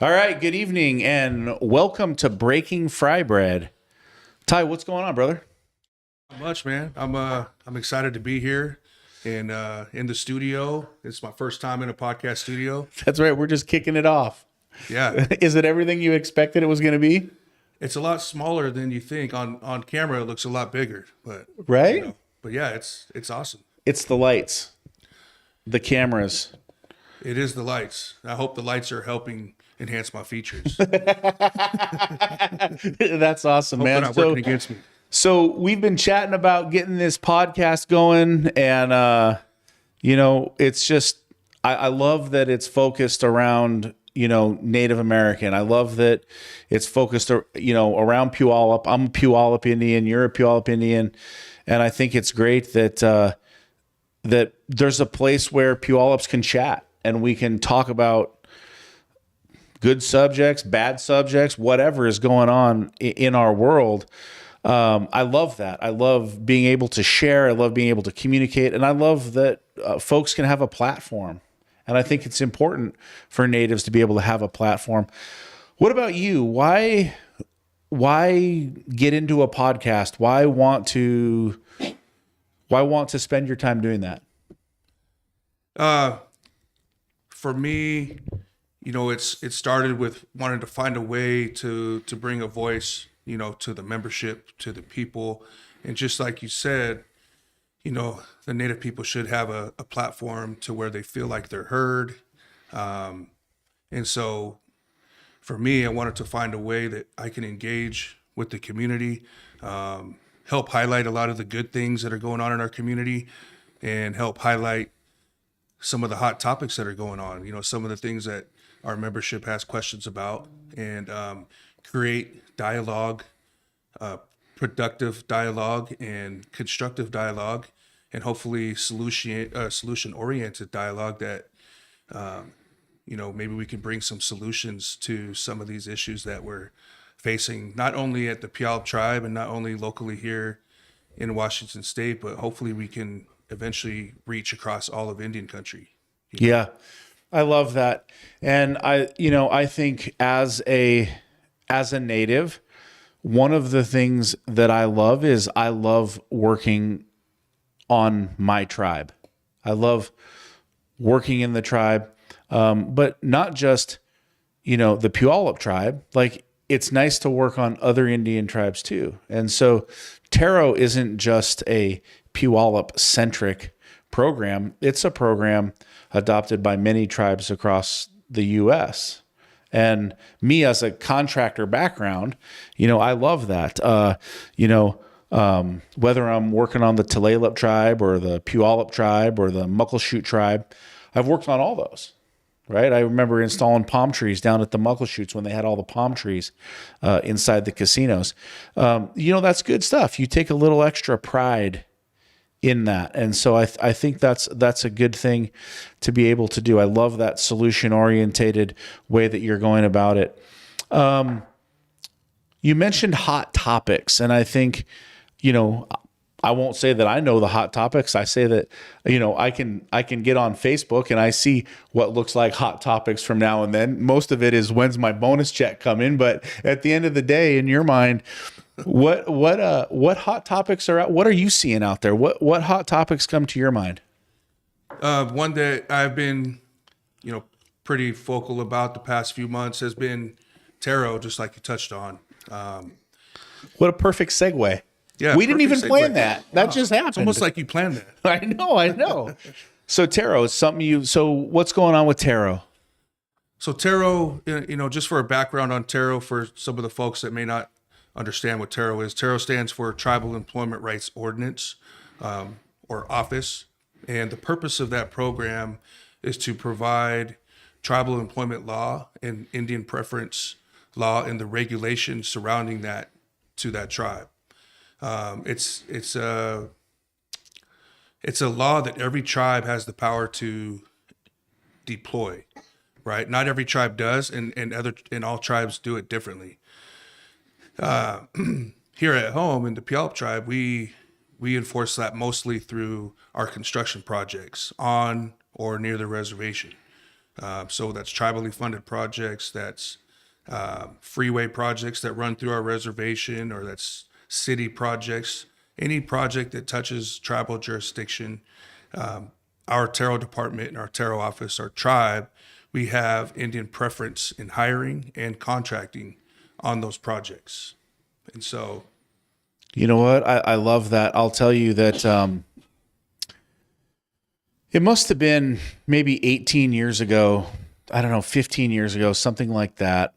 All right, good evening and welcome to Breaking Fry Bread. Ty, what's going on, brother? Not much, man. I'm excited to be here and in the studio. It's my first time in a podcast studio. That's right, we're just kicking it off. Yeah, Is it everything you expected it was going to be? it's a lot smaller than you think. On camera, it looks a lot bigger, but Right? but yeah, it's awesome. It's the lights, the cameras. It is the lights. I hope the lights are helping enhance my features. That's awesome, Hope they're man. not So, working against me. so we've been chatting about getting this podcast going, and it's just I love that it's focused around Native American. I love that it's focused around Puyallup. I'm a Puyallup Indian. You're a Puyallup Indian, and I think it's great that that there's a place where Puyallups can chat and we can talk about good subjects, bad subjects, whatever is going on in our world. I love that. I love being able to share. I love being able to communicate. And I love that folks can have a platform. And I think it's important for natives to be able to have a platform. What about you? Why get into a podcast? Why want to spend your time doing that? For me, it started with wanting to find a way to bring a voice, to the membership, to the people, and just like you said, the Native people should have a platform to where they feel like they're heard. And so for me, I wanted to find a way that I can engage with the community, help highlight a lot of the good things that are going on in our community, and help highlight some of the hot topics that are going on, some of the things that our membership has questions about, and create dialogue, productive dialogue and constructive dialogue, and hopefully solution-oriented dialogue that, maybe we can bring some solutions to some of these issues that we're facing, not only at the Puyallup Tribe and not only locally here in Washington State, but hopefully we can eventually reach across all of Indian country. Yeah, I love that. And I think as a native, one of the things that I love is I love working on my tribe. I love working in the tribe, but not just, the Puyallup tribe. Like, it's nice to work on other Indian tribes too. And so Taro isn't just a Puyallup centric program. It's a program adopted by many tribes across the U.S. And me as a contractor background, I love that. Whether I'm working on the Tulalip tribe or the Puyallup tribe or the Muckleshoot tribe, I've worked on all those. Right. I remember installing palm trees down at the Muckleshoots when they had all the palm trees inside the casinos. That's good stuff. You take a little extra pride in that. And so I think that's a good thing to be able to do. I love that solution orientated way that you're going about it. You mentioned hot topics, and I think, I won't say that I know the hot topics. I say that, I can get on Facebook and I see what looks like hot topics from now and then. Most of it is when's my bonus check coming. But at the end of the day, in your mind, what hot topics are out? What are you seeing out there? What hot topics come to your mind? One that I've been, pretty vocal about the past few months has been Taro, just like you touched on. What a perfect segue. Yeah, we didn't even perfect plan segue. that. That just happened. It's almost like you planned that. I know. So Taro is something so what's going on with Taro? So Taro, just for a background on Taro, for some of the folks that may not understand what Taro is, Taro stands for Tribal Employment Rights Ordinance, or Office. And the purpose of that program is to provide tribal employment law and Indian preference law and the regulations surrounding that to that tribe. It's a law that every tribe has the power to deploy, right? Not every tribe does, and all tribes do it differently. Here at home in the Puyallup Tribe, we enforce that mostly through our construction projects on or near the reservation. So that's tribally funded projects, that's freeway projects that run through our reservation, or that's city projects, any project that touches tribal jurisdiction. Our Taro department and our Taro office, our tribe, we have Indian preference in hiring and contracting on those projects. And so, You know what? I love that. I'll tell you that it must have been maybe 18 years ago. I don't know, 15 years ago, something like that.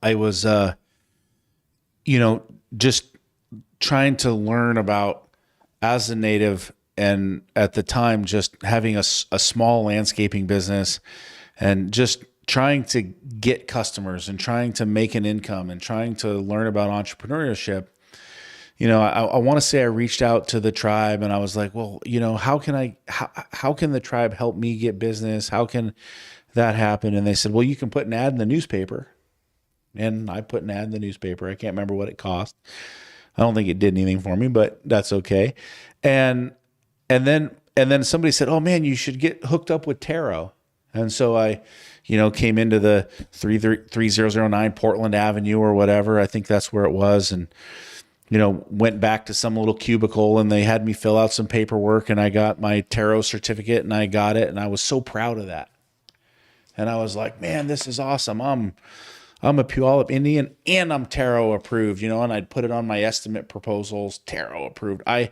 I was, just trying to learn about, as a native, and at the time, just having a small landscaping business and just trying to get customers and trying to make an income and trying to learn about entrepreneurship. I want to say I reached out to the tribe and I was like, well, how can the tribe help me get business? How can that happen? And they said, well, you can put an ad in the newspaper. And I put an ad in the newspaper. I can't remember what it cost. I don't think it did anything for me, but that's okay. And then somebody said, oh man, you should get hooked up with Taro. And so I, came into the 3009 Portland Avenue or whatever. I think that's where it was. And, went back to some little cubicle and they had me fill out some paperwork and I got my Taro certificate and I got it. And I was so proud of that. And I was like, man, this is awesome. I'm a Puyallup Indian and I'm Taro approved, and I'd put it on my estimate proposals, Taro approved. I,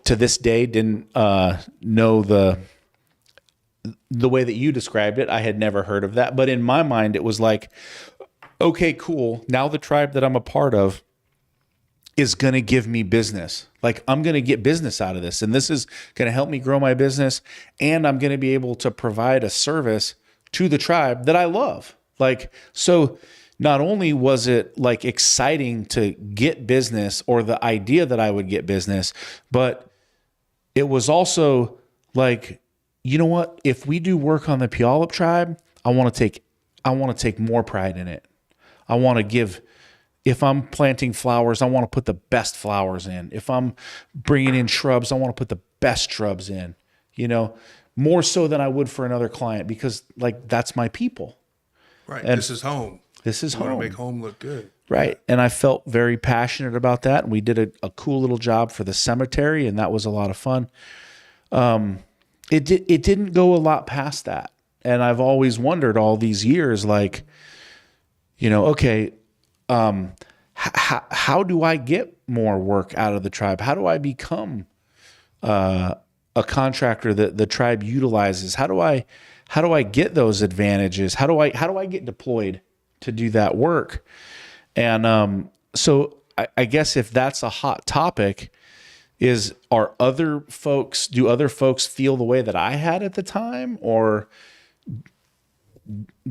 to this day, didn't know the way that you described it. I had never heard of that. But in my mind, it was like, okay, cool. Now the tribe that I'm a part of is going to give me business. Like, I'm going to get business out of this. And this is going to help me grow my business. And I'm going to be able to provide a service to the tribe that I love. Like, so not only was it like exciting to get business, or the idea that I would get business, but it was also like, you know what? If we do work on the Puyallup tribe, I want to take more pride in it. I want to give, if I'm planting flowers, I want to put the best flowers in. If I'm bringing in shrubs, I want to put the best shrubs in, more so than I would for another client, because like, that's my people. right, And this is home. This is You home. want to make home look good. Right. And I felt very passionate about that. And we did a cool little job for the cemetery, and that was a lot of fun. It didn't go a lot past that. And I've always wondered all these years, like, okay, how do I get more work out of the tribe? How do I become a contractor that the tribe utilizes? How do I get those advantages? How do I get deployed to do that work? And so I guess if that's a hot topic, do other folks feel the way that I had at the time, or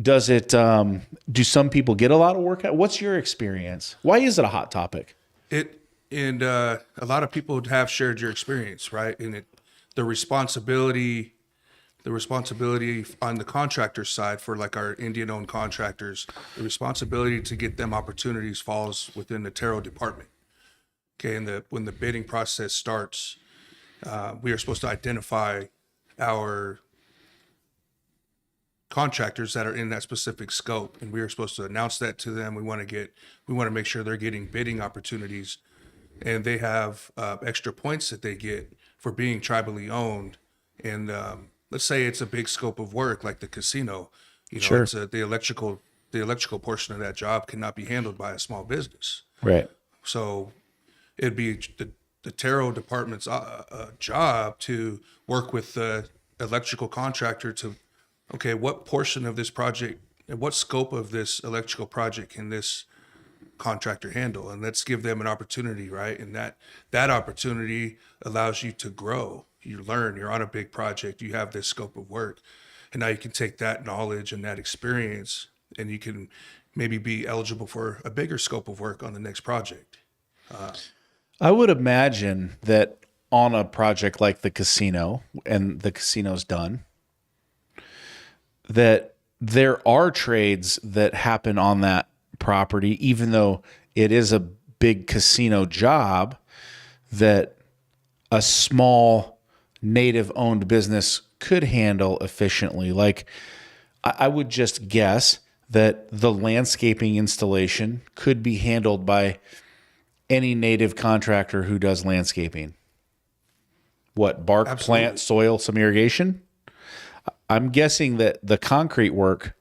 does it, do some people get a lot of work out? What's your experience? Why is it a hot topic? A lot of people have shared your experience, right? And the responsibility on the contractor side, for like our Indian-owned contractors, the responsibility to get them opportunities falls within the Taro department. Okay, and when the bidding process starts, we are supposed to identify our contractors that are in that specific scope, and we are supposed to announce that to them. We want to make sure they're getting bidding opportunities, and they have extra points that they get for being tribally owned. And let's say it's a big scope of work like the casino. Sure. It's the electrical portion of that job cannot be handled by a small business. Right. So it'd be the Taro department's job to work with the electrical contractor to, okay, what portion of this project and what scope of this electrical project can this contractor handle? And let's give them an opportunity, right? And that opportunity allows you to grow. You learn, you're on a big project, you have this scope of work. And now you can take that knowledge and that experience, and you can maybe be eligible for a bigger scope of work on the next project. I would imagine that on a project like the casino, and the casino's done, that there are trades that happen on that property, even though it is a big casino job, that a small native owned business could handle efficiently? Like, I would just guess that the landscaping installation could be handled by any native contractor who does landscaping. What, bark, Absolutely. plant, soil, some irrigation? I'm guessing that the concrete work,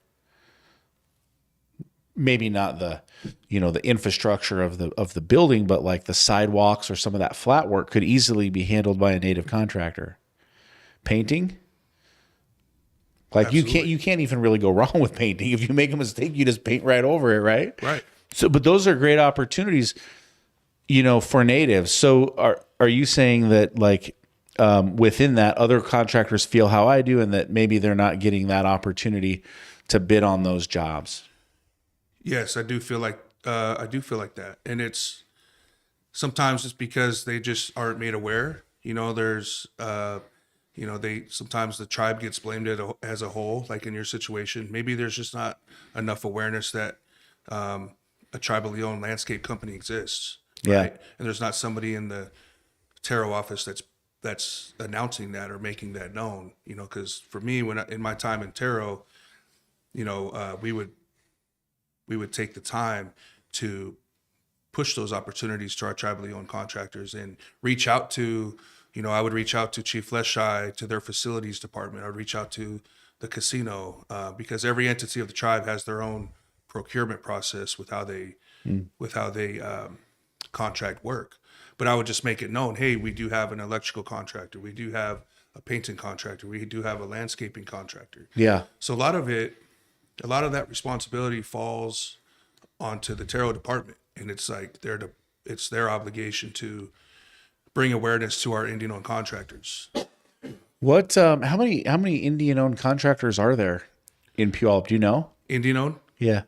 maybe not the, the infrastructure of the building, but like the sidewalks or some of that flat work could easily be handled by a native contractor. Painting? Like Absolutely. you can't even really go wrong with painting. If you make a mistake, you just paint right over it, right? Right. So, but those are great opportunities, for natives. So are you saying that like within that other contractors feel how I do and that maybe they're not getting that opportunity to bid on those jobs? Yes, I do feel like that, and it's sometimes it's because they just aren't made aware. There's they sometimes the tribe gets blamed as a whole. Like in your situation, maybe there's just not enough awareness that a tribally owned landscape company exists. Yeah. Right? And there's not somebody in the Taro office that's announcing that or making that known. Because for me, in my time in Taro, we would take the time to push those opportunities to our tribally owned contractors and reach out to, I would reach out to Chief Leshai, to their facilities department. I would reach out to the casino because every entity of the tribe has their own procurement process with how they contract work. But I would just make it known, hey, we do have an electrical contractor, we do have a painting contractor, we do have a landscaping contractor. Yeah. So a lot of that responsibility falls onto the Taro department, and it's like it's their obligation to bring awareness to our Indian-owned contractors. What? How many Indian-owned contractors are there in Puyallup? Do you know? Indian-owned? Yeah.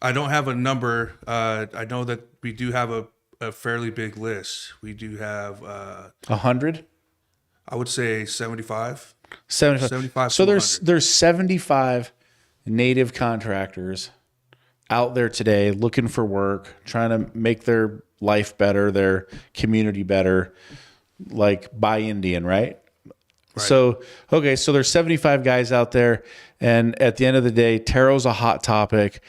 I don't have a number. I know that we do have a fairly big list. We do have 100. I would say 75. 75. So there's 75 native contractors out there today looking for work, trying to make their life better, their community better, like by Indian, right? So, okay, so there's 75 guys out there, and at the end of the day, Taro's a hot topic.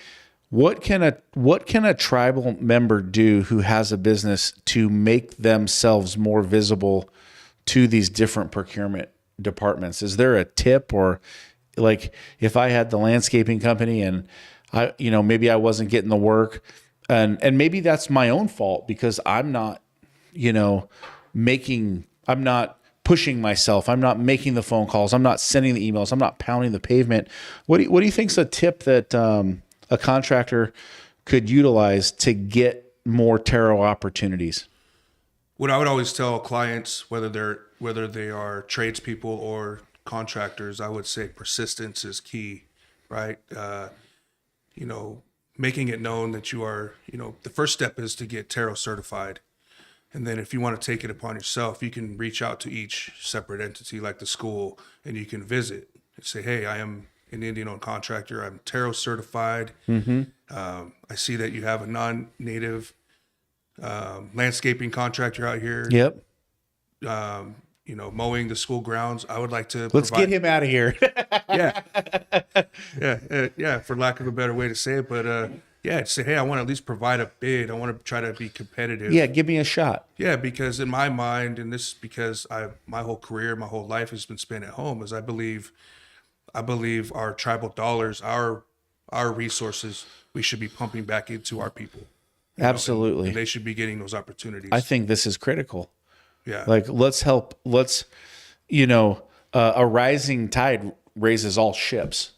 What can a tribal member do who has a business to make themselves more visible to these different procurement departments? Is there a tip, or like if I had the landscaping company and maybe I wasn't getting the work, and maybe that's my own fault because I'm not, I'm not pushing myself. I'm not making the phone calls. I'm not sending the emails. I'm not pounding the pavement. What do you think's a tip that a contractor could utilize to get more Taro opportunities? What I would always tell clients, whether they are tradespeople or contractors, I would say persistence is key, right? Making it known that you are, the first step is to get Taro certified. And then if you want to take it upon yourself, you can reach out to each separate entity like the school, and you can visit and say, hey, I am an Indian-owned contractor. I'm Taro certified. Mm-hmm. I see that you have a non-native landscaping contractor out here. Yep. Mowing the school grounds. I would like to get him out of here. yeah, for lack of a better way to say it. But say, hey, I want to at least provide a bid. I want to try to be competitive. Yeah, give me a shot. Yeah, because in my mind, and this is because my whole career, my whole life has been spent at home, is I believe our tribal dollars, our resources, we should be pumping back into our people. Absolutely. And they should be getting those opportunities. I think this is critical. Yeah. Like, let's help. Let's, a rising tide raises all ships,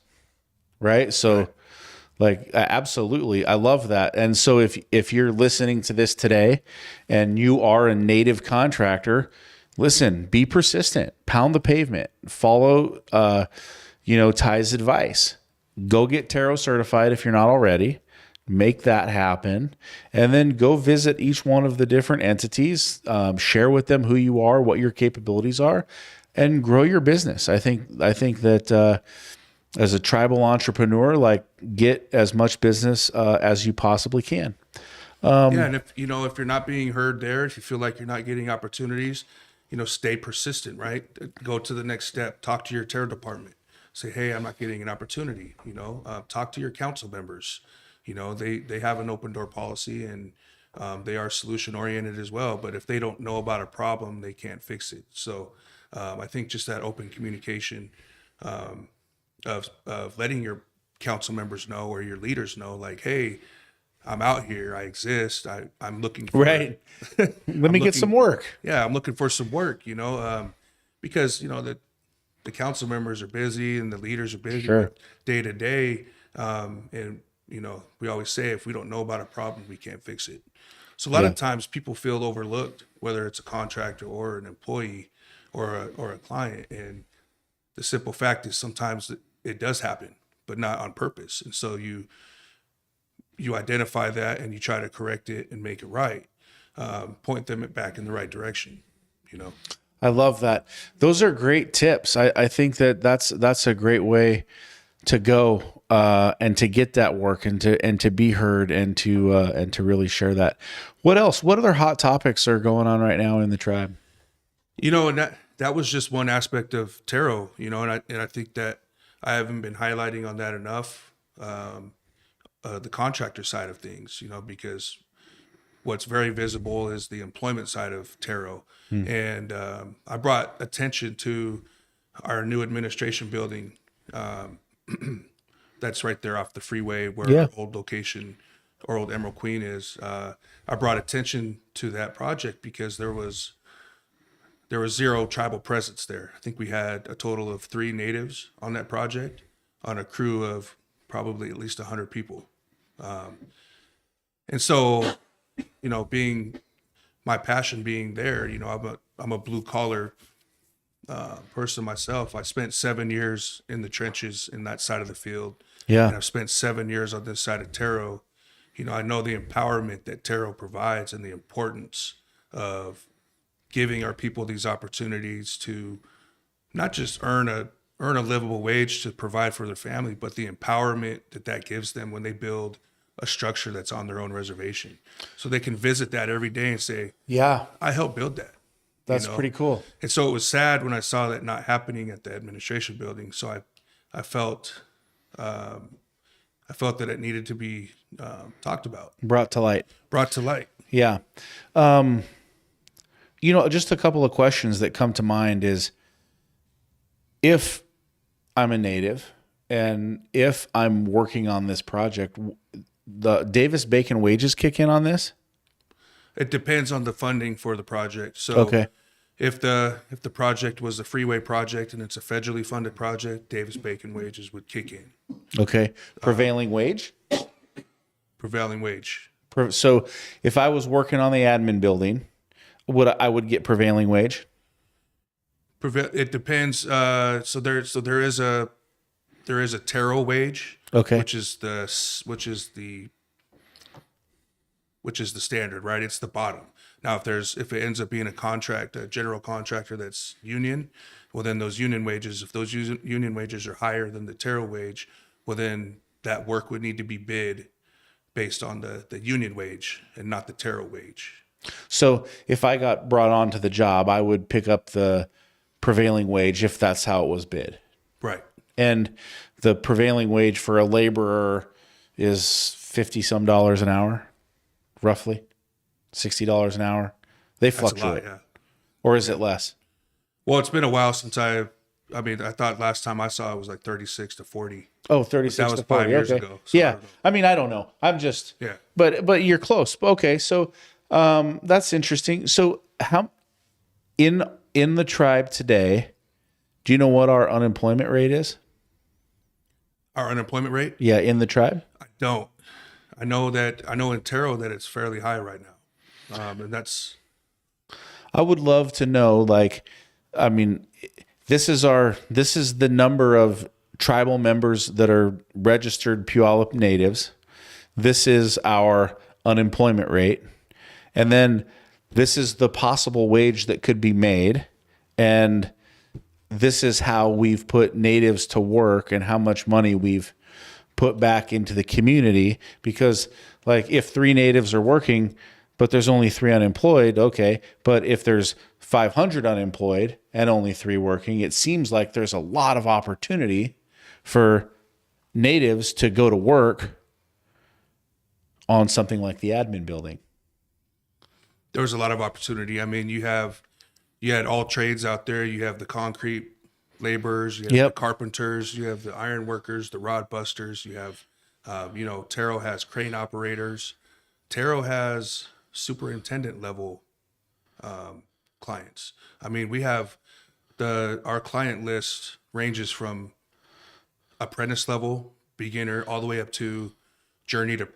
right? So, like, absolutely, I love that. And so, if you're listening to this today, and you are a native contractor, listen, be persistent, pound the pavement, follow, Ty's advice. Go get Taro certified if you're not already. Make that happen, and then go visit each one of the different entities, share with them who you are, what your capabilities are, and grow your business. I think that as a tribal entrepreneur, like, get as much business as you possibly can. And if you're not being heard there, if you feel like you're not getting opportunities, stay persistent, right? Go to the next step. Talk to your terror department. Say, hey, I'm not getting an opportunity. Talk to your council members. They have an open door policy, and they are solution oriented as well. But if they don't know about a problem, they can't fix it. So I think just that open communication of letting your council members know or your leaders know, like, hey, I'm out here. I exist. I'm looking for Right. Let me get some work. Yeah, I'm looking for some work. Because the council members are busy and the leaders are busy Sure. day to day. And we always say, if we don't know about a problem, we can't fix it. So a lot of times people feel overlooked, whether it's a contractor or an employee or a client. And the simple fact is sometimes it does happen, but not on purpose. And so you identify that and you try to correct it and make it right, point them back in the right direction. I love that. Those are great tips. I think that's a great way to go and to get that work and to be heard and to really share that. What else? What other hot topics are going on right now in the tribe? And that was just one aspect of tarot. And I think that I haven't been highlighting on that enough. The contractor side of things, because what's very visible is the employment side of tarot. And I brought attention to our new administration building that's right there off the freeway where our old location or old Emerald Queen is. I brought attention to that project because there was zero tribal presence there. I think we had a total of 3 natives on that project on a crew of probably at least 100 people. And so, being my passion being there, I'm a blue collar person myself. I spent 7 years in the trenches in that side of the field. Yeah. And I've spent 7 years on this side of tarot. I know the empowerment that tarot provides and the importance of giving our people these opportunities to not just earn a livable wage to provide for their family, but the empowerment that gives them when they build a structure that's on their own reservation. So they can visit that every day and say, yeah, I helped build that. That's pretty cool. And so it was sad when I saw that not happening at the administration building. So I felt that it needed to be talked about. Brought to light. Yeah. Just a couple of questions that come to mind is, if I'm a native and if I'm working on this project, the Davis-Bacon wages kick in on this? It depends on the funding for the project. So okay. If the project was a freeway project and it's a federally funded project, Davis-Bacon wages would kick in. Okay. Prevailing wage? Prevailing wage. So if I was working on the admin building, I would get prevailing wage? It depends. So there is a tarot wage, okay, which is the standard, right? It's the bottom. Now, if it ends up being a general contractor that's union, well, then those union wages, if those union wages are higher than the tarot wage, well, then that work would need to be bid based on the union wage and not the tarot wage. So if I got brought onto the job, I would pick up the prevailing wage if that's how it was bid. Right. And the prevailing wage for a laborer is $50-some an hour, roughly $60 an hour. They fluctuate. That's a lot, yeah. Or is it less? Well, it's been a while since I thought last time I saw it was like 36 to 40. Oh, 36 that was to 40. 5 years ago. So yeah. I don't know. I'm just, yeah. But you're close. Okay. So that's interesting. So how in the tribe today, do you know what our unemployment rate is? Our unemployment rate? Yeah, in the tribe? I don't. I know in tarot that it's fairly high right now. And that's... I would love to know, this is the number of tribal members that are registered Puyallup natives. This is our unemployment rate. And then this is the possible wage that could be made. And this is how we've put natives to work and how much money we've put back into the community. Because if 3 natives are working, but there's only 3 unemployed. Okay. But if there's 500 unemployed and only 3 working, it seems like there's a lot of opportunity for natives to go to work on something like the admin building. There was a lot of opportunity. I mean, you had all trades out there. You have the concrete laborers, you have the carpenters, you have the iron workers, the rod busters. You have, Taro has crane operators. Taro has superintendent level clients. I mean, we have our client list ranges from apprentice level, beginner, all the way up to journeyman.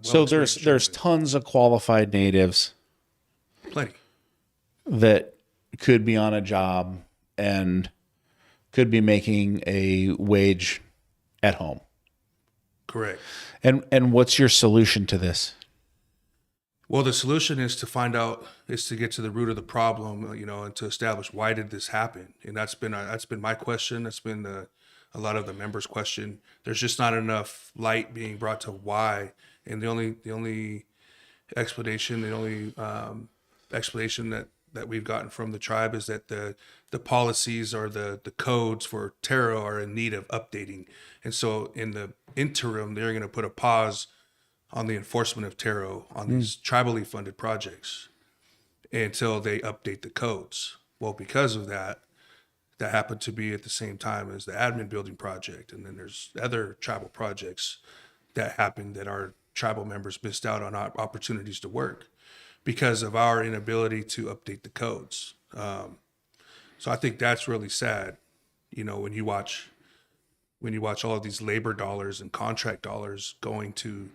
So there's tons of qualified natives, plenty, that could be on a job and could be making a wage at home. Correct. And what's your solution to this? Well, the solution is to get to the root of the problem, and to establish why did this happen. And that's been my question. That's been a lot of the members' question. There's just not enough light being brought to why. And the only explanation that we've gotten from the tribe is that the policies or the codes for Taro are in need of updating. And so in the interim, they're going to put a pause on the enforcement of Taro on these tribally funded projects until they update the codes. Well, because of that happened to be at the same time as the admin building project. And then there's other tribal projects that happened that our tribal members missed out on opportunities to work because of our inability to update the codes. So I think that's really sad, when you watch all of these labor dollars and contract dollars going to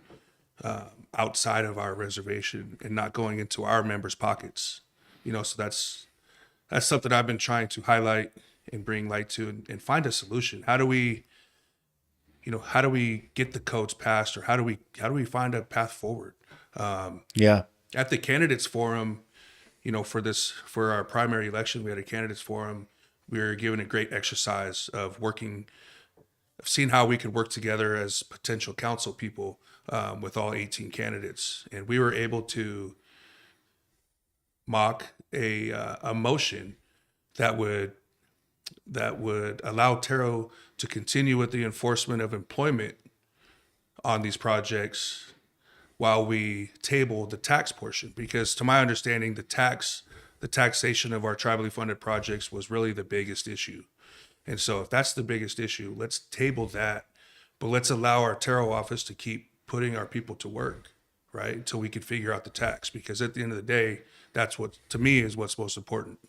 outside of our reservation and not going into our members' pockets. So that's something I've been trying to highlight and bring light to and find a solution. How do we get the codes passed, or how do we find a path forward? At the candidates forum, for our primary election, we had a candidates forum. We were given a great exercise of seeing how we could work together as potential council people with all 18 candidates. And we were able to mock a motion that would allow Taro to continue with the enforcement of employment on these projects while we table the tax portion. Because to my understanding, the taxation of our tribally funded projects was really the biggest issue. And so if that's the biggest issue, let's table that, but let's allow our Taro office to keep putting our people to work, right? Until we can figure out the tax, because at the end of the day, that's what, to me, is what's most important.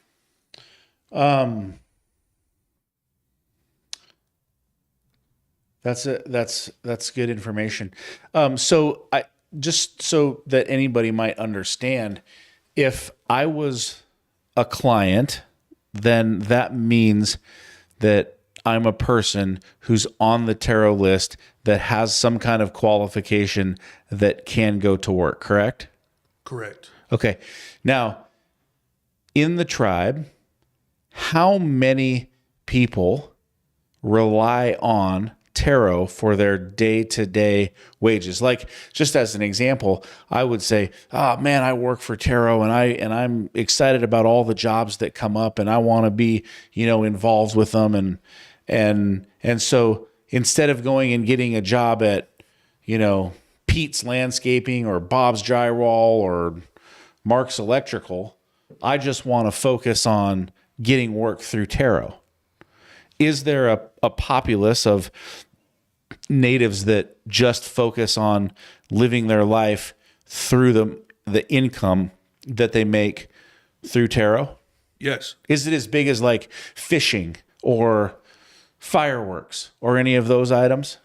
That's good information. So just so that anybody might understand, if I was a client, then that means that I'm a person who's on the Taro list that has some kind of qualification that can go to work, correct? Correct. Okay. Now, in the tribe, how many people rely on Taro for their day-to-day wages? Like, just as an example, I would say, "Oh man, I work for Taro, and I'm excited about all the jobs that come up, and I want to be, involved with them." And so instead of going and getting a job at, Pete's Landscaping or Bob's Drywall or Mark's Electrical, I just want to focus on getting work through Taro. Is there a populace of natives that just focus on living their life through the income that they make through Taro? Yes. Is it as big as like fishing or fireworks or any of those items?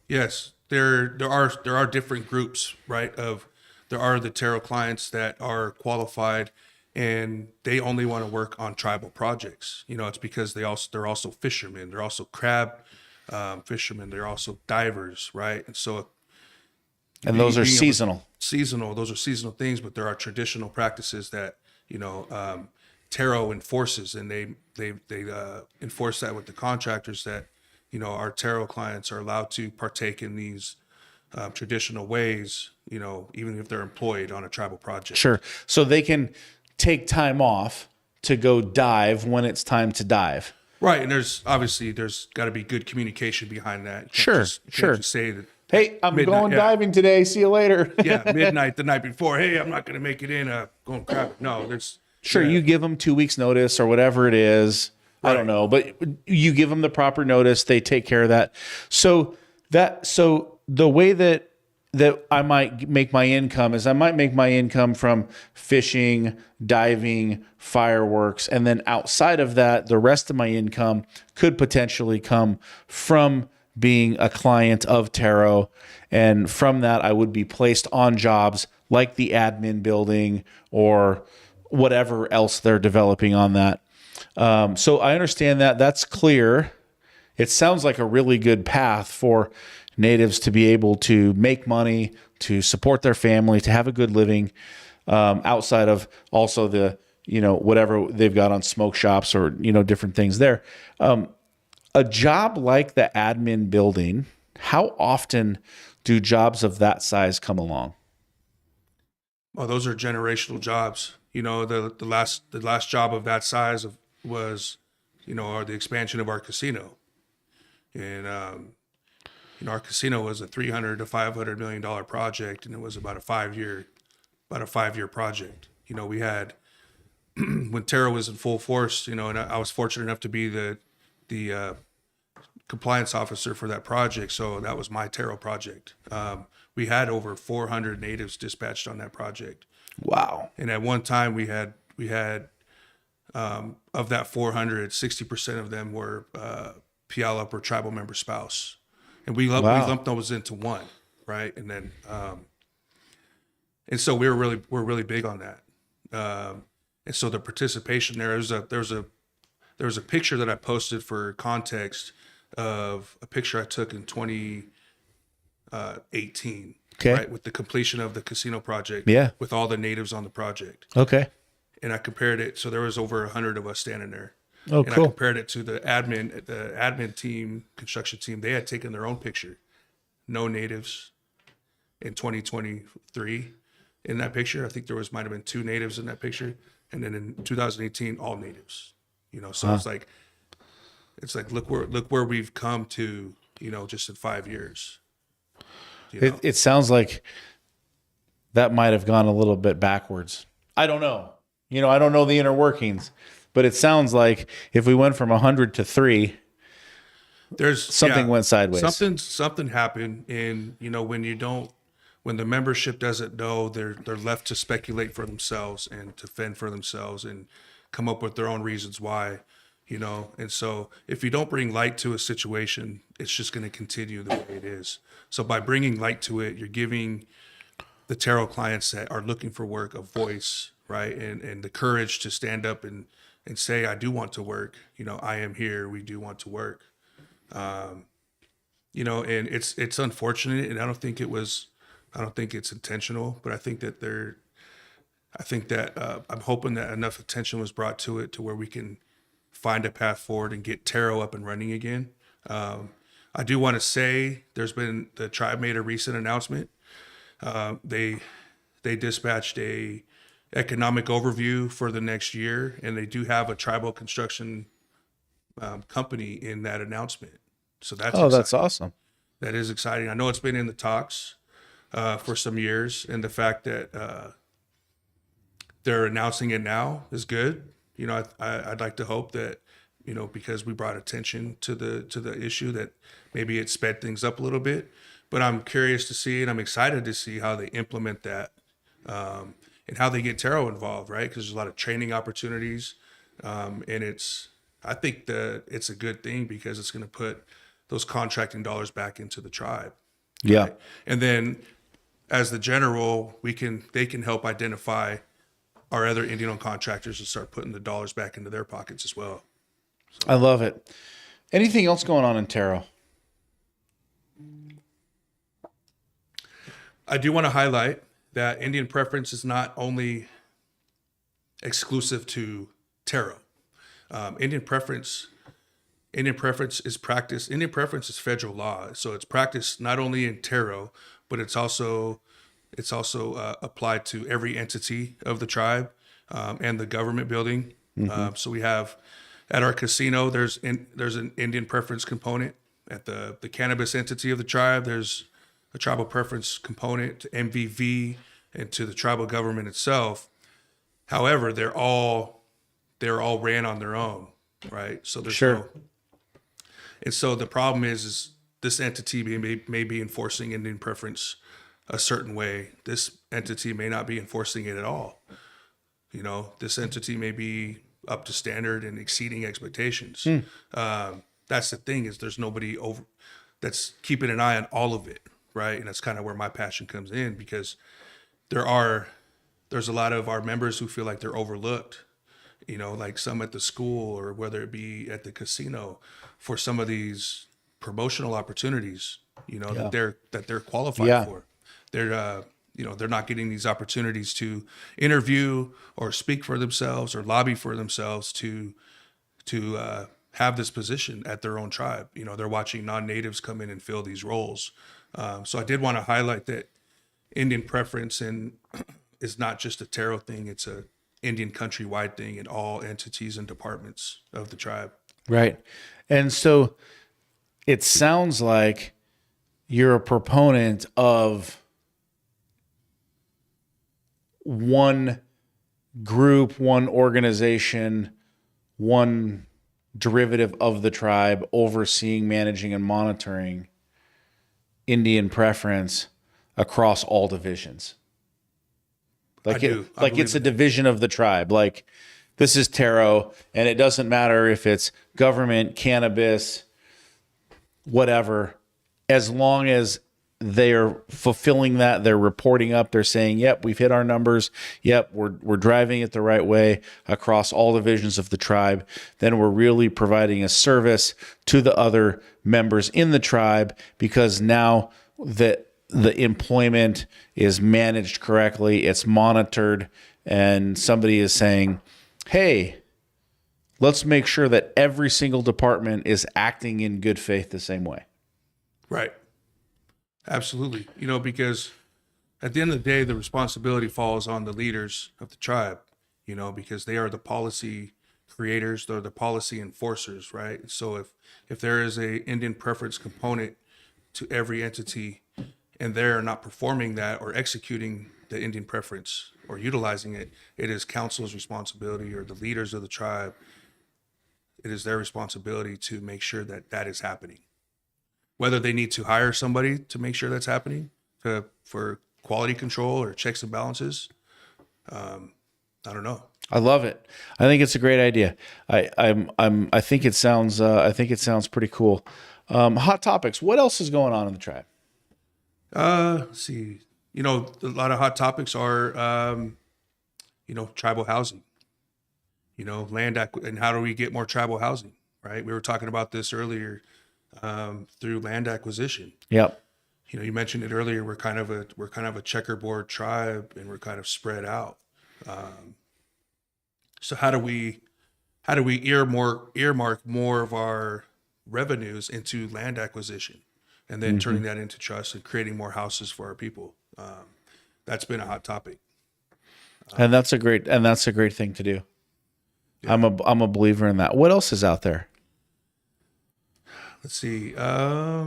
Yes. There are different groups, right? There are the Taro clients that are qualified and they only want to work on tribal projects. It's because they're also fishermen. They're also crab fishermen. They're also divers, right? And so, those are seasonal. Those are seasonal things, but there are traditional practices that Taro enforces, and they enforce that with the contractors that our Taro clients are allowed to partake in these traditional ways, even if they're employed on a tribal project. Sure. So they can take time off to go dive when it's time to dive. Right. And there's got to be good communication behind that. You Sure. can't just say that. Hey, I'm Midnight, going yeah. diving today. See you later. Yeah, midnight the night before. Hey, I'm not going to make it in. Going crap. No, there's Sure, you give them 2 weeks notice or whatever it is. I don't know, but you give them the proper notice. They take care of that. So the way that I might make my income is I might make my income from fishing, diving, fireworks, and then outside of that, the rest of my income could potentially come from being a client of Tarot, and from that I would be placed on jobs like the admin building or whatever else they're developing on that. So I understand that. That's clear. It sounds like a really good path for natives to be able to make money, to support their family, to have a good living, outside of also the, whatever they've got on smoke shops or, different things there. A job like the admin building, how often do jobs of that size come along? Well, those are generational jobs. The last job of that size was, or the expansion of our casino, and our casino was a $300 to $500 million project, and it was about a 5-year project. We had when Terra was in full force, and I was fortunate enough to be the compliance officer for that project, so that was my Terra project. We had over 400 natives dispatched on that project. Wow. And at one time we had of that 400, 60% of them were Puyallup or tribal member spouse. And we lumped those into one, right? And then and so we're really big on that. And so the participation there was a picture that I posted for context of a picture I took in 2018. Okay. Right, with the completion of the casino project, Yeah, with all the natives on the project. Okay. And I compared it, so there was over 100 of us standing there. Oh, and cool. I compared it to the admin team, construction team. They had taken their own picture, no natives, in 2023. In that picture, I think might have been 2 natives in that picture, and then in 2018, all natives. So it's like look where we've come to, just in 5 years. It sounds like that might have gone a little bit backwards. I don't know. I don't know the inner workings, but it sounds like if we went from 100 to 3, there's something went sideways. Something happened, and when the membership doesn't know, they're left to speculate for themselves and to fend for themselves and come up with their own reasons why. And so if you don't bring light to a situation, it's just going to continue the way it is. So by bringing light to it, you're giving the tarot clients that are looking for work a voice, right? And the courage to stand up and say, I do want to work. I am here. We do want to work. And it's unfortunate, and I don't think it's intentional, but I think that I'm hoping that enough attention was brought to it to where we can find a path forward and get tarot up and running again. I do want to say the tribe made a recent announcement. They dispatched a economic overview for the next year, and they do have a tribal construction company in that announcement. So that's awesome. That is exciting. I know it's been in the talks for some years, and the fact that they're announcing it now is good. I'd like to hope that, because we brought attention to the issue, that maybe it sped things up a little bit. But I'm curious to see, and I'm excited to see how they implement that, and how they get tarot involved, right? Because there's a lot of training opportunities, and I think that it's a good thing because it's going to put those contracting dollars back into the tribe. Yeah. Right? And then as the general, they can help identify our other Indian-owned contractors and start putting the dollars back into their pockets as well. I love it. Anything else going on in tarot? I do want to highlight that Indian preference is not only exclusive to tarot. Indian preference is practiced. Indian preference is federal law, so it's practiced not only in tarot but it's also applied to every entity of the tribe and the government building. So we have at our casino, there's an Indian preference component. At the cannabis entity of the tribe, there's a tribal preference component to MVV and to the tribal government itself. However, they're all ran on their own, right? So there's Sure. and so the problem is this entity may be enforcing Indian preference a certain way. This entity may not be enforcing it at all. This entity may be up to standard and exceeding expectations. That's the thing, is there's nobody over that's keeping an eye on all of it, right? And that's kind of where my passion comes in, because there's a lot of our members who feel like they're overlooked, like some at the school or whether it be at the casino, for some of these promotional opportunities, that they're qualified for. They're not getting these opportunities to interview or speak for themselves or lobby for themselves to have this position at their own tribe. They're watching non-natives come in and fill these roles. So I did want to highlight that Indian preference is not just a Taro thing; it's a Indian countrywide thing in all entities and departments of the tribe. Right. And so it sounds like you're a proponent of one group, one organization, one derivative of the tribe overseeing, managing, and monitoring Indian preference across all divisions. Like it's a division of the tribe. Like, this is Taro, and it doesn't matter if it's government, cannabis, whatever, as long as they are fulfilling that, they're reporting up, they're saying, yep, we've hit our numbers, yep, we're driving it the right way across all divisions of the tribe, then we're really providing a service to the other members in the tribe, because now that the employment is managed correctly, it's monitored, and somebody is saying, hey, let's make sure that every single department is acting in good faith the same way. Right. Absolutely. Because at the end of the day, the responsibility falls on the leaders of the tribe, because they are the policy creators, they're the policy enforcers, right? So if there is a Indian preference component to every entity and they're not performing that or executing the Indian preference or utilizing it, it is council's responsibility, or the leaders of the tribe. It is their responsibility to make sure that that is happening. Whether they need to hire somebody to make sure that's happening for quality control or checks and balances, I don't know. I love it. I think it's a great idea. I think it sounds pretty cool. Hot topics. What else is going on in the tribe? Let's see. A lot of hot topics are, tribal housing. And how do we get more tribal housing? Right. We were talking about this earlier. Through land acquisition. Yep. You mentioned it earlier. We're kind of a checkerboard tribe, and we're kind of spread out. So how do we earmark more of our revenues into land acquisition, and then turning that into trust and creating more houses for our people? That's been a hot topic. And that's a great thing to do. Yeah. I'm a believer in that. What else is out there? Let's see. I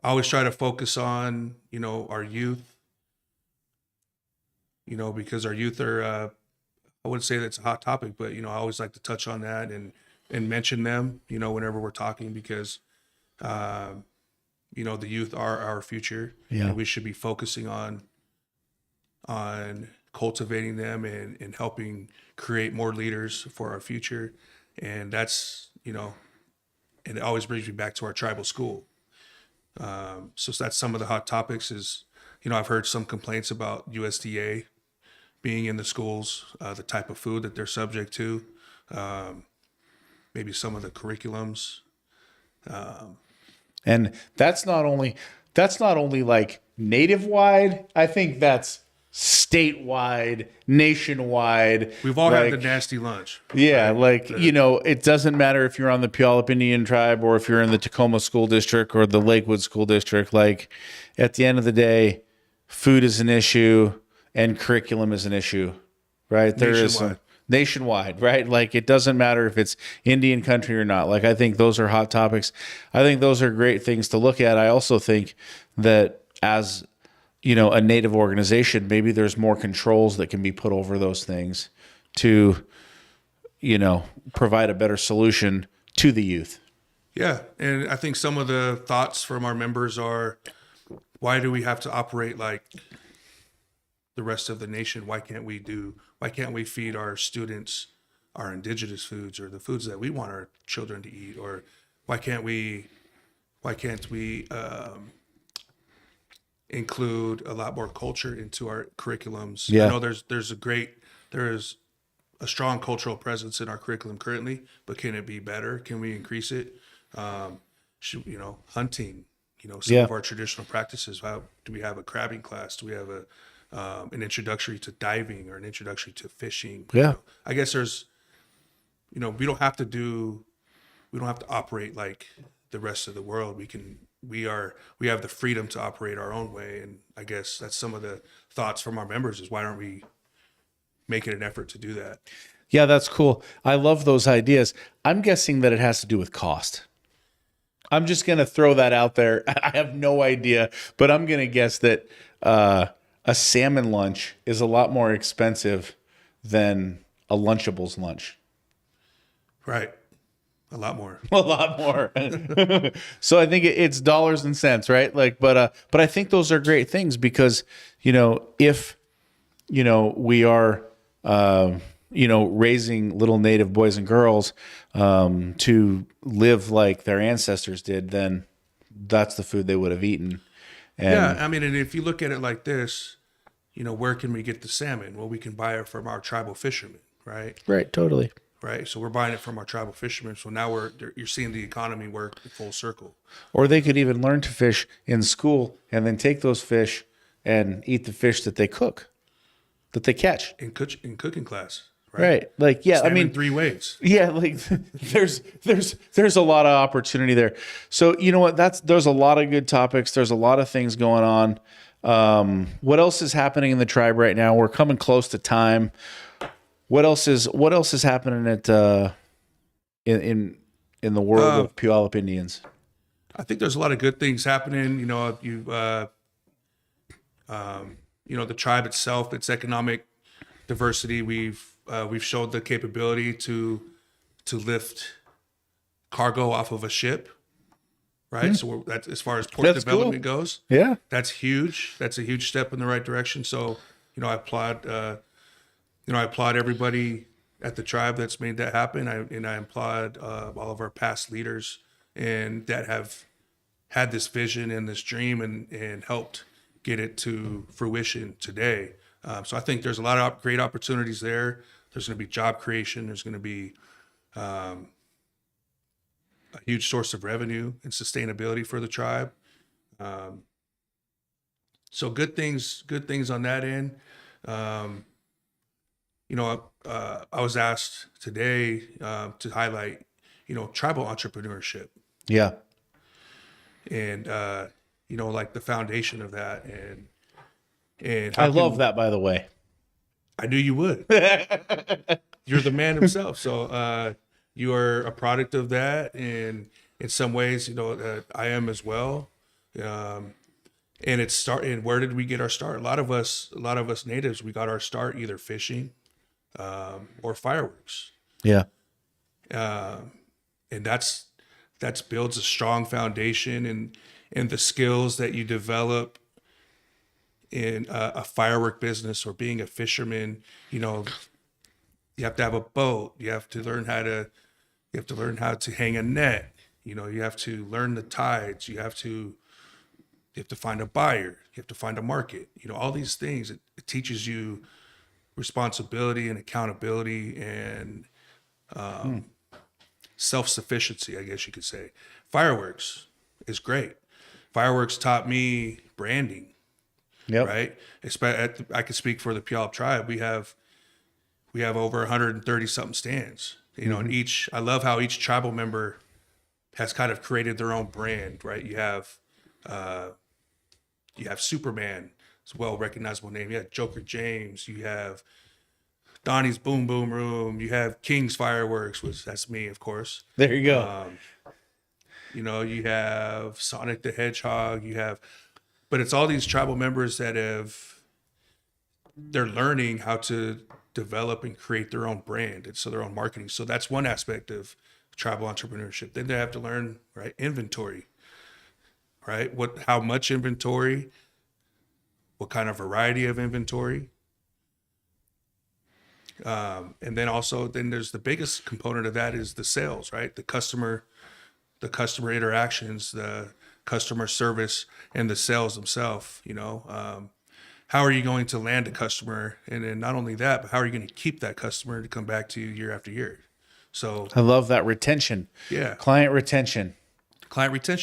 always try to focus on, our youth, because our youth are, I wouldn't say that's a hot topic, but, I always like to touch on that and mention them, whenever we're talking, because, the youth are our future. Yeah. And we should be focusing on cultivating them and helping create more leaders for our future. And that's, and it always brings me back to our tribal school. So that's some of the hot topics is, I've heard some complaints about USDA being in the schools, the type of food that they're subject to, maybe some of the curriculums. And that's not only like native wide. I think that's statewide, nationwide. We've all had like, the nasty lunch. yeah, right? like, it doesn't matter if you're on the Puyallup Indian Tribe or if you're in the Tacoma School District or the Lakewood School District. Like, at the end of the day, food is an issue and curriculum is an issue, right? There is some nationwide, right? Like, it doesn't matter if it's Indian country or not. Like, I think those are hot topics. I think those are great things to look at. I also think that as a native organization, maybe there's more controls that can be put over those things to, provide a better solution to the youth. Yeah. And I think some of the thoughts from our members are, why do we have to operate like the rest of the nation? Why can't we feed our students our indigenous foods or the foods that we want our children to eat? Or why can't we include a lot more culture into our curriculums? Yeah. I know there is a strong cultural presence in our curriculum currently, but can it be better? Can we increase it? Hunting, some of our traditional practices. How do we have a crabbing class? Do we have an introductory to diving or an introductory to fishing? Yeah. I guess there's, we don't have to operate like the rest of the world. We have the freedom to operate our own way. And I guess that's some of the thoughts from our members is, why aren't we making an effort to do that? Yeah, that's cool. I love those ideas. I'm guessing that it has to do with cost. I'm just going to throw that out there. I have no idea, but I'm going to guess that a salmon lunch is a lot more expensive than a Lunchables lunch. Right. A lot more. A lot more. So I think it's dollars and cents, right? Like, but I think those are great things because, if, we are, raising little native boys and girls to live like their ancestors did, then that's the food they would have eaten. And and if you look at it like this, where can we get the salmon? Well, we can buy it from our tribal fishermen, right? right, totally. Right. So we're buying it from our tribal fishermen. So now you're seeing the economy work full circle. Or they could even learn to fish in school and then take those fish and eat the fish that they cook, that they catch in cooking class. Right. Like, yeah, Salmon 3 ways. Yeah, like there's a lot of opportunity there. So, you know what, there's a lot of good topics. There's a lot of things going on. What else is happening in the tribe right now? We're coming close to time. What else is happening in the world of Puyallup Indians? I think there's a lot of good things happening. The tribe itself, its economic diversity. We've showed the capability to lift cargo off of a ship, right? So that's as far as port development goes. Yeah, that's huge. That's a huge step in the right direction. So, I applaud everybody at the tribe that's made that happen. I applaud all of our past leaders and that have had this vision and this dream and helped get it to fruition today. So I think there's a lot of great opportunities there. There's going to be job creation. There's going to be a huge source of revenue and sustainability for the tribe. So good things on that end. I was asked today to highlight, tribal entrepreneurship. Yeah. And, like the foundation of that. And I love that, by the way. I knew you would. You're the man himself. So you are a product of that. And in some ways, I am as well. And where did we get our start? A lot of us natives, we got our start either fishing or fireworks. Yeah. And that's builds a strong foundation and the skills that you develop in a firework business or being a fisherman. You have to have a boat. You have to learn how to hang a net. You have to learn the tides. You have to find a buyer. You have to find a market. All these things. It teaches you responsibility and accountability and self-sufficiency, I guess you could say. Fireworks is great. Fireworks taught me branding. Yep. right? I could speak for the Puyallup Tribe. We have over 130 something stands, you know, and I love how each tribal member has kind of created their own brand, right? You have Superman, it's a well recognizable name. You have Joker James, you have Donnie's Boom Boom Room, you have King's Fireworks, which that's me, of course. There you go. You know, you have Sonic the Hedgehog, but it's all these tribal members that they're learning how to develop and create their own brand, and so their own marketing. So that's one aspect of tribal entrepreneurship. Then they have to learn, right, inventory, right? How much inventory, what kind of variety of inventory. And then there's the biggest component of that is the sales, right? The customer interactions, the customer service, and the sales themselves. You know, how are you going to land a customer, and then not only that, but how are you going to keep that customer to come back to you year after year? So I love that retention. Yeah, Client retention.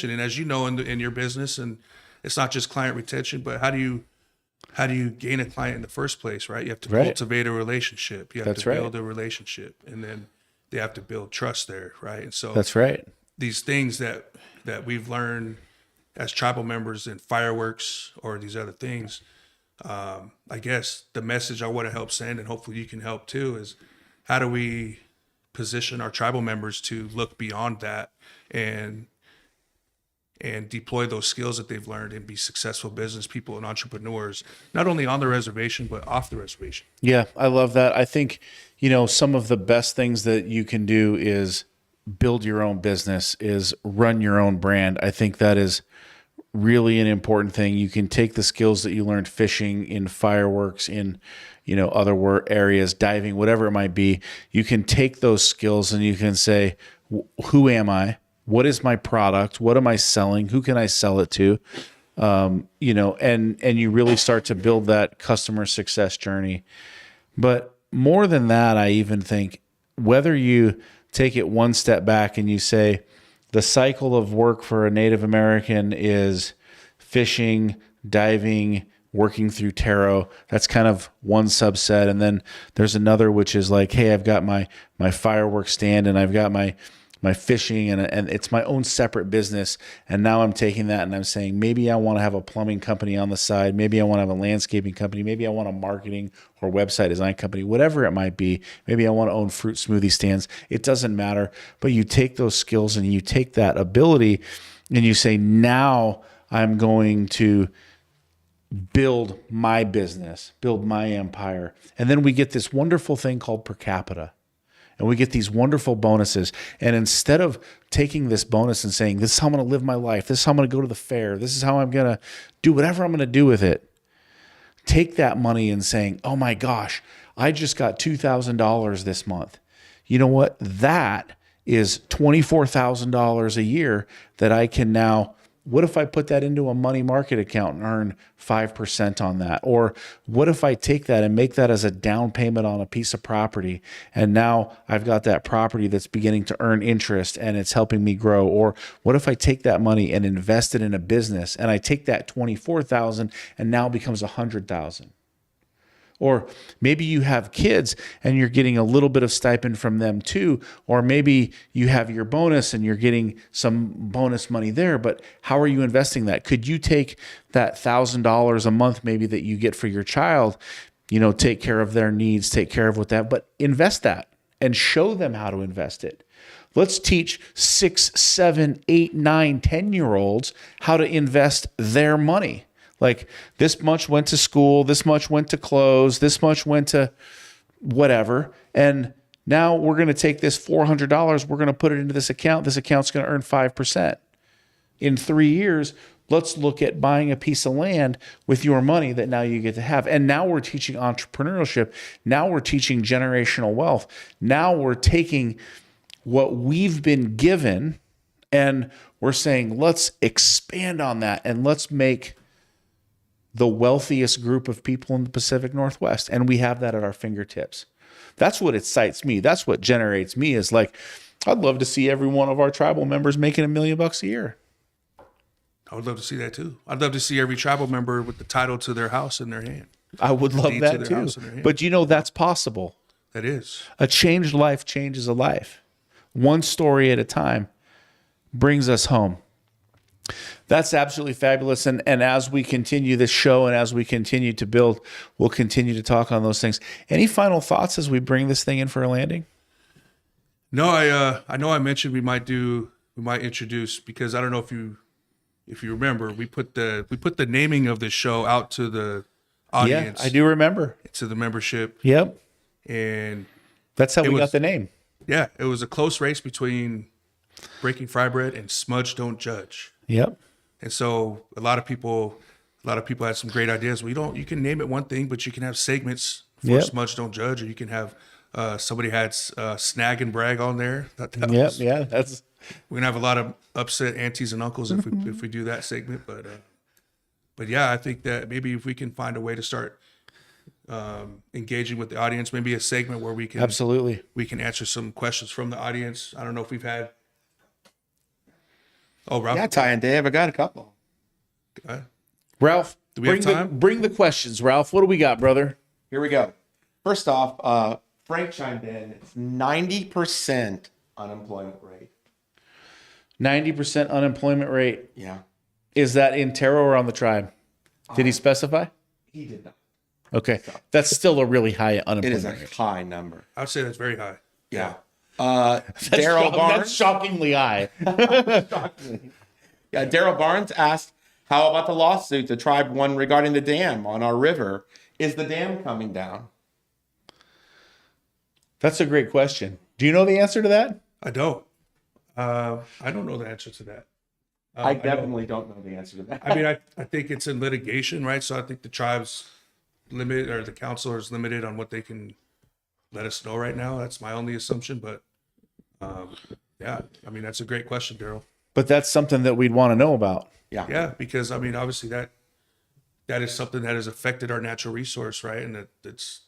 And as you know, in your business, and it's not just client retention, but how do you gain a client in the first place, right? You have to cultivate a relationship. You have to build a relationship, and then they have to build trust there, right? And so that's right. These things that we've learned as tribal members in fireworks or these other things, I guess the message I want to help send, and hopefully you can help too, is how do we position our tribal members to look beyond that and deploy those skills that they've learned and be successful business people and entrepreneurs, not only on the reservation, but off the reservation. Yeah, I love that. I think, you know, some of the best things that you can do is build your own business, is run your own brand. I think that is really an important thing. You can take the skills that you learned fishing, in fireworks, in, you know, other areas, diving, whatever it might be. You can take those skills and you can say, who am I? What is my product? What am I selling? Who can I sell it to? You know, and you really start to build that customer success journey. But more than that, I even think whether you take it one step back and you say the cycle of work for a Native American is fishing, diving, working through tarot. That's kind of one subset. And then there's another, which is like, hey, I've got my fireworks stand and I've got my fishing and it's my own separate business. And now I'm taking that and I'm saying, maybe I want to have a plumbing company on the side. Maybe I want to have a landscaping company. Maybe I want a marketing or website design company, whatever it might be. Maybe I want to own fruit smoothie stands. It doesn't matter. But you take those skills and you take that ability and you say, now I'm going to build my business, build my empire. And then we get this wonderful thing called per capita. And we get these wonderful bonuses. And instead of taking this bonus and saying, this is how I'm going to live my life, this is how I'm going to go to the fair, this is how I'm going to do whatever I'm going to do with it, take that money and saying, oh my gosh, I just got $2,000 this month. You know what? That is $24,000 a year that I can now. What if I put that into a money market account and earn 5% on that? Or what if I take that and make that as a down payment on a piece of property? And now I've got that property that's beginning to earn interest and it's helping me grow. Or what if I take that money and invest it in a business and I take that 24,000 and now it becomes 100,000? Or maybe you have kids and you're getting a little bit of stipend from them too. Or maybe you have your bonus and you're getting some bonus money there. But how are you investing that? Could you take that $1,000 a month maybe that you get for your child, you know, take care of their needs, take care of what that, but invest that and show them how to invest it. Let's teach 6, 7, 8, 9, 10-year-olds how to invest their money. Like this much went to school, this much went to clothes, this much went to whatever. And now we're going to take this $400, we're going to put it into this account. This account's going to earn 5%. In 3 years, let's look at buying a piece of land with your money that now you get to have. And now we're teaching entrepreneurship. Now we're teaching generational wealth. Now we're taking what we've been given and we're saying, let's expand on that and let's make the wealthiest group of people in the Pacific Northwest. And we have that at our fingertips. That's what excites me. That's what generates me is like, I'd love to see every one of our tribal members making $1 million a year. I would love to see that too. I'd love to see every tribal member with the title to their house in their hand. I would love Deed to that their too. house in their hand. But that's possible. That is. A changed life changes a life. One story at a time brings us home. That's absolutely fabulous. And as we continue this show and as we continue to build, we'll continue to talk on those things. Any final thoughts as we bring this thing in for a landing? No, I know I mentioned we might introduce, because I don't know if you remember, we put the naming of the show out to the audience. Yeah, I do remember. To the membership. Yep. And that's how we got the name. Yeah, it was a close race between Breaking Fry Bread and Smudge Don't Judge. Yep. And so a lot of people had some great ideas. Well, you can name it one thing, but you can have segments for Smudge Don't Judge, or you can have somebody had Snag and Brag on there. That's we're gonna have a lot of upset aunties and uncles if we do that segment. But yeah, I think that maybe if we can find a way to start engaging with the audience, maybe a segment where we can answer some questions from the audience. I don't know if we've had. Oh, Ralph. Yeah, Ty and Dave, I got a couple. Ralph, do we have time? Bring the questions, Ralph. What do we got, brother? Here we go. First off, Frank chimed in. It's 90% unemployment rate. 90% unemployment rate. Yeah. Is that in Taro or on the tribe? Did he specify? He did not. Okay. That's still a really high unemployment It is rate. a high number. I would say that's very high. Yeah. Daryl Barnes. That's shockingly high. Yeah, Daryl Barnes asked, how about the lawsuit the tribe won regarding the dam on our river? Is the dam coming down? That's a great question. Do you know the answer to that? I don't. I don't know the answer to that. I definitely don't know the answer to that. I mean, I think it's in litigation, right? So I think the tribe's limit, or the council is limited on what they can let us know right now. That's my only assumption, but yeah, I mean, that's a great question, Daryl. But that's something that we'd want to know about. Yeah, because I mean, obviously that is something that has affected our natural resource, right? And it's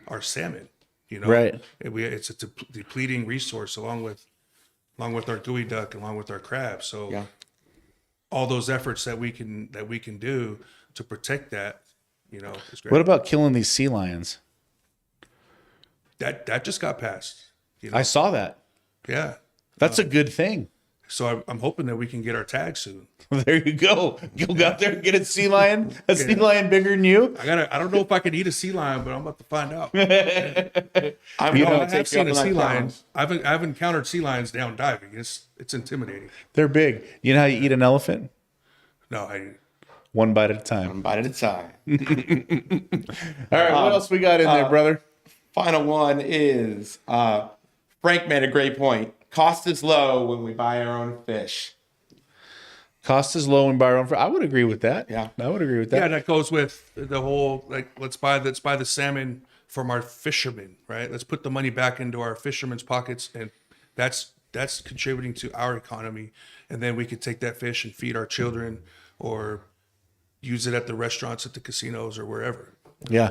our salmon, Right. It's a depleting resource along with our gooey duck, along with our crab. So all those efforts that we can do to protect that, is great. What about killing these sea lions? That just got passed. I saw that. Yeah. That's a good thing. So I'm hoping that we can get our tag soon. There you go. You'll go out there and get a sea lion bigger than you. I don't know if I can eat a sea lion, but I'm about to find out. I have seen a sea lion. I've encountered sea lions down diving. It's intimidating. They're big. You know how you eat an elephant? No, one bite at a time. One bite at a time. All right, what else we got in there, brother? Final one is Frank made a great point. Cost is low when we buy our own fish. Cost is low when we buy our own fish. I would agree with that. Yeah, I would agree with that. Yeah, that goes with the whole let's buy the salmon from our fishermen, right? Let's put the money back into our fishermen's pockets, and that's contributing to our economy. And then we could take that fish and feed our children, or use it at the restaurants, at the casinos, or wherever. Yeah,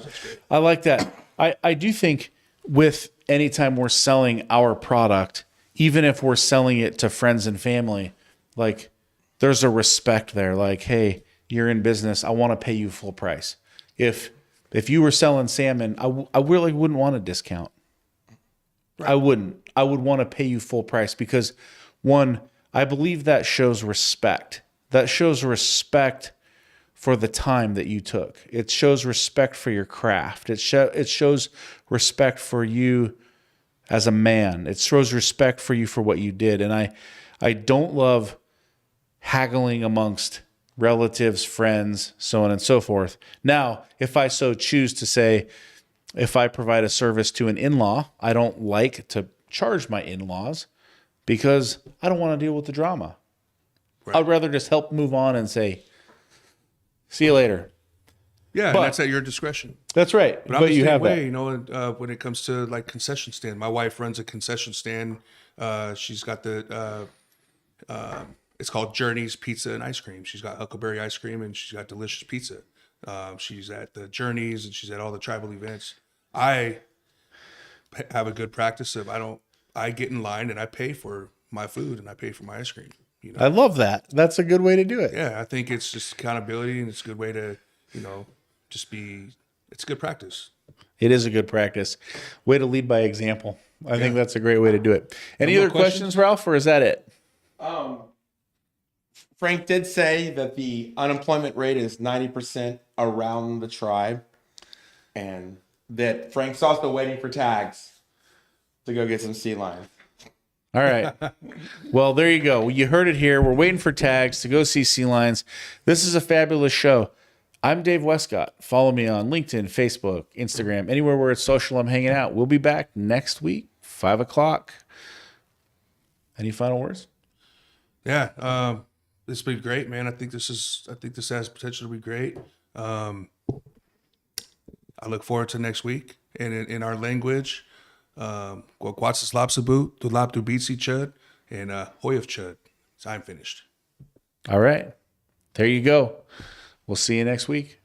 I like that. I do think with anytime we're selling our product, even if we're selling it to friends and family, like there's a respect there. Like, hey, you're in business. I want to pay you full price. If you were selling salmon, I really wouldn't want a discount. Right. I wouldn't. I would want to pay you full price because, one, I believe that shows respect. That shows respect for the time that you took. It shows respect for your craft. It shows respect for you as a man. It shows respect for you for what you did. And I don't love haggling amongst relatives, friends, so on and so forth. Now, if I so choose to say, if I provide a service to an in-law, I don't like to charge my in-laws because I don't want to deal with the drama. Right. I'd rather just help move on and say, see you later. Yeah, and that's at your discretion. That's right. But you have that. When it comes to like concession stand, my wife runs a concession stand. She's got it's called Journey's Pizza and Ice Cream. She's got huckleberry ice cream and she's got delicious pizza. She's at the Journeys and she's at all the tribal events. I have a good practice of I get in line and I pay for my food and I pay for my ice cream. You know, I love that. That's a good way to do it. yeah, I think it's just accountability, and it's a good way to, just be. It's good practice. It is a good practice. Way to lead by example. I think Yeah. that's a great way to do it. Any more other questions, Ralph, or is that it? Frank did say that the unemployment rate is 90% around the tribe, and that Frank's also waiting for tags to go get some sea lions. All right. Well, there you go. You heard it here. We're waiting for tags to go see sea lions. This is a fabulous show. I'm Dave Wescott. Follow me on LinkedIn, Facebook, Instagram, anywhere where it's social. I'm hanging out. We'll be back next week, 5:00. Any final words? Yeah, this will be great, man. I think this has potential to be great. I look forward to next week, and in our language, Quatsaslapsabut, Dulaptu Bitsi Chud, and Hoyov Chud. So I'm finished. All right. There you go. We'll see you next week.